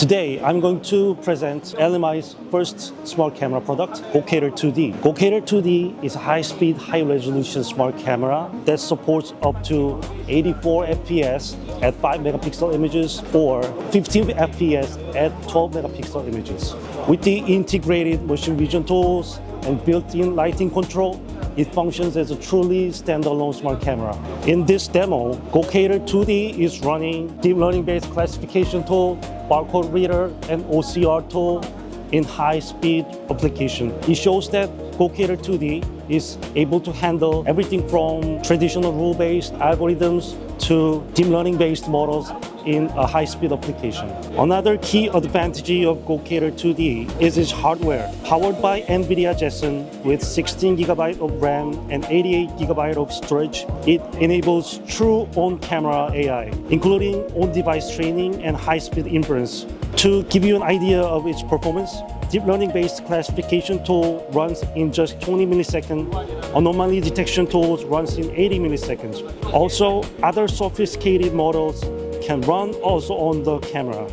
Today, I'm going to present LMI's first smart camera product, Gocator 2D. Gocator 2D is a high-speed, high-resolution smart camera that supports up to 84 FPS at 5 megapixel images or 15 FPS at 12 megapixel images. With the integrated machine vision tools and built-in lighting control, it functions as a truly standalone smart camera. In this demo, Gocator 2D is running deep learning-based classification tool, barcode reader, and OCR tool in high-speed application. It shows that Gocator 2D is able to handle everything from traditional rule-based algorithms to deep learning-based models in a high-speed application. Another key advantage of Gocator 2D is its hardware. Powered by NVIDIA Jetson with 16 GB of RAM and 88 GB of storage, it enables true on-camera AI, including on-device training and high-speed inference. To give you an idea of its performance, deep learning-based classification tool runs in just 20 milliseconds. Anomaly detection tools runs in 80 milliseconds. Also, other sophisticated models can run also on the camera.